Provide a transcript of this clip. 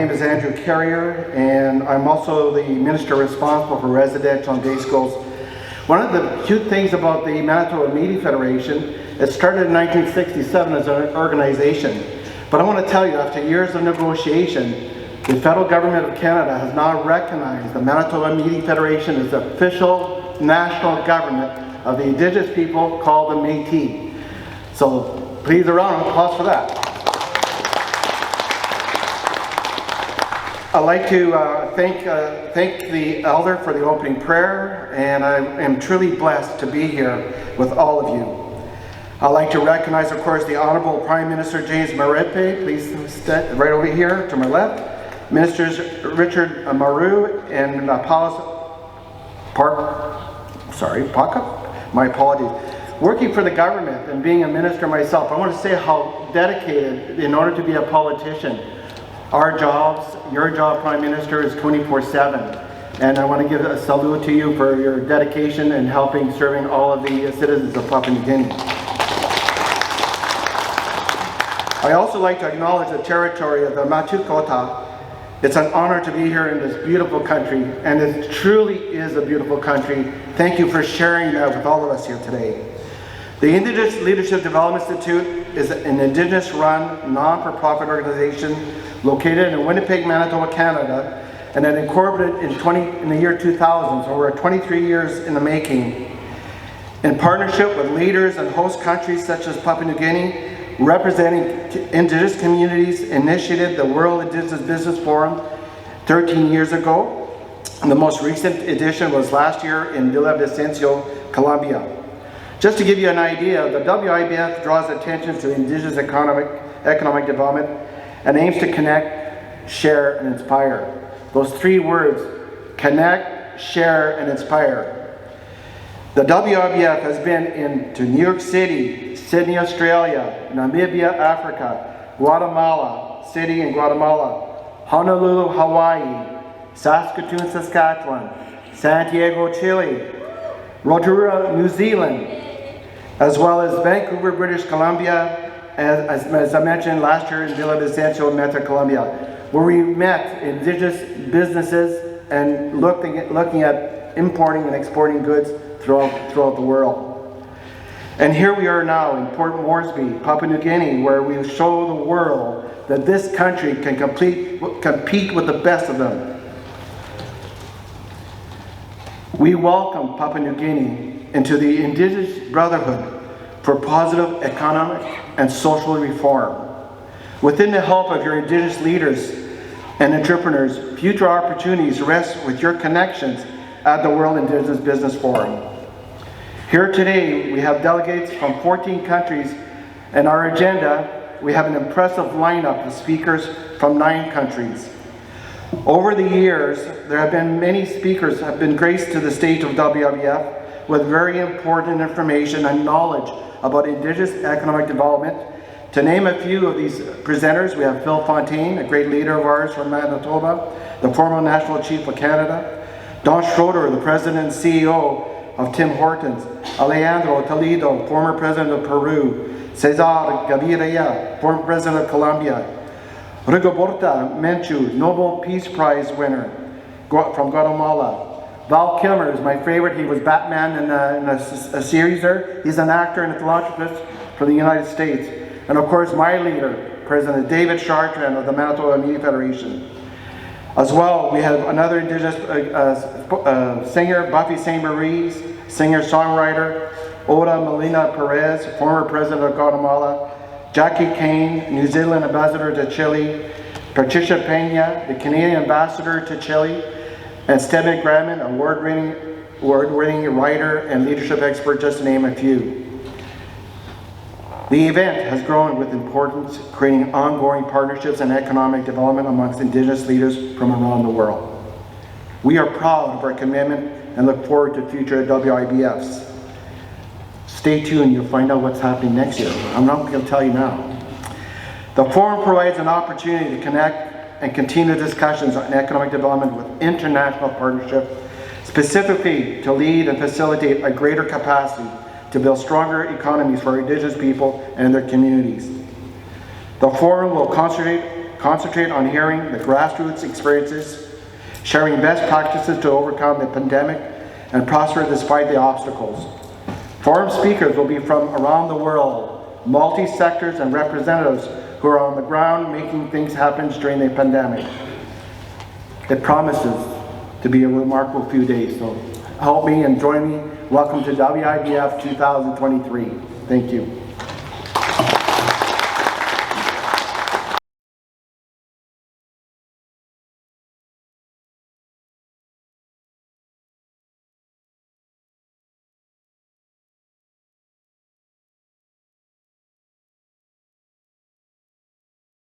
My name is Andrew Carrier, and I'm also the minister responsible for residential and day schools. One of the cute things about the Manitoba Media Federation, it started in 1967 as an organization. But I want to tell you, after years of negotiation, the federal government of Canada has now recognized the Manitoba Media Federation as the official national government of the Indigenous people called the Métis. So please, a round of applause for that. I'd like to thank the elder for the opening prayer, and I am truly blessed to be here with all of you. I'd like to recognize, of course, the Honorable Prime Minister James Marape, please stand right over here to my left. Ministers Richard Maru and Paka, my apologies. Working for the government and being a minister myself, I want to say how dedicated, in order to be a politician, our jobs, your job, Prime Minister, is 24/7. And I want to give a salute to you for your dedication in helping serving all of the citizens of Papua New Guinea. I also like to acknowledge the territory of the Matukota. It's an honor to be here in this beautiful country, and it truly is a beautiful country. Thank you for sharing that with all of us here today. The Indigenous Leadership Development Institute is an Indigenous-run, non-for-profit organization located in Winnipeg, Manitoba, Canada, and then incorporated in the year 2000, so we're 23 years in the making. In partnership with leaders and host countries such as Papua New Guinea, representing Indigenous communities, initiated the World Indigenous Business Forum 13 years ago. And the most recent edition was last year in Villavicencio, Colombia. Just to give you an idea, the WIBF draws attention to Indigenous economic development and aims to connect, share, and inspire. Those three words, connect, share, and inspire. The WIBF has been into New York City, Sydney, Australia, Namibia, Africa, Guatemala City in Guatemala, Honolulu, Hawaii, Saskatoon, Saskatchewan, Santiago, Chile, Rotorua, New Zealand, as well as Vancouver, British Columbia, as I mentioned last year in Villavicencio, Metro Columbia, where we met Indigenous businesses and looking at importing and exporting goods throughout the world. And here we are now in Port Moresby, Papua New Guinea, where we show the world that this country can compete with the best of them. We welcome Papua New Guinea into the Indigenous Brotherhood for positive economic and social reform. Within the help of your Indigenous leaders and entrepreneurs, future opportunities rest with your connections at the World Indigenous Business Forum. Here today, we have delegates from 14 countries, and our agenda, we have an impressive lineup of speakers from 9 countries. Over the years, there have been many speakers have been graced to the stage of WIBF with very important information and knowledge about Indigenous economic development. To name a few of these presenters, we have Phil Fontaine, a great leader of ours from Manitoba, the former National Chief of Canada, Don Schroeder, the President and CEO of Tim Hortons, Alejandro Toledo, former President of Peru, Cesar Gaviria, former President of Colombia, Rigoberta Menchú, Nobel Peace Prize winner from Guatemala, Val Kilmer is my favorite. He was Batman in a series there. He's an actor and a philanthropist from the United States. And of course, my leader, President David Chartrand of the Manitoba Media Federation. As well, we have another Indigenous singer, Buffy St. Marie's, singer-songwriter, Oda Molina Perez, former President of Guatemala, Jackie Kane, New Zealand Ambassador to Chile, Patricia Peña, the Canadian Ambassador to Chile, and Stedman Graham, award-winning writer and leadership expert, just to name a few. The event has grown with importance, creating ongoing partnerships and economic development amongst Indigenous leaders from around the world. We are proud of our commitment and look forward to future WIBFs. Stay tuned, you'll find out what's happening next year. I'm not going to tell you now. The forum provides an opportunity to connect and continue discussions on economic development with international partnership, specifically to lead and facilitate a greater capacity to build stronger economies for Indigenous people and their communities. The forum will concentrate concentrate on hearing the grassroots experiences, sharing best practices to overcome the pandemic and prosper despite the obstacles. Forum speakers will be from around the world, multi-sectors and representatives who are on the ground making things happen during the pandemic. It promises to be a remarkable few days, so help me and join me. Welcome to WIBF 2023. Thank you.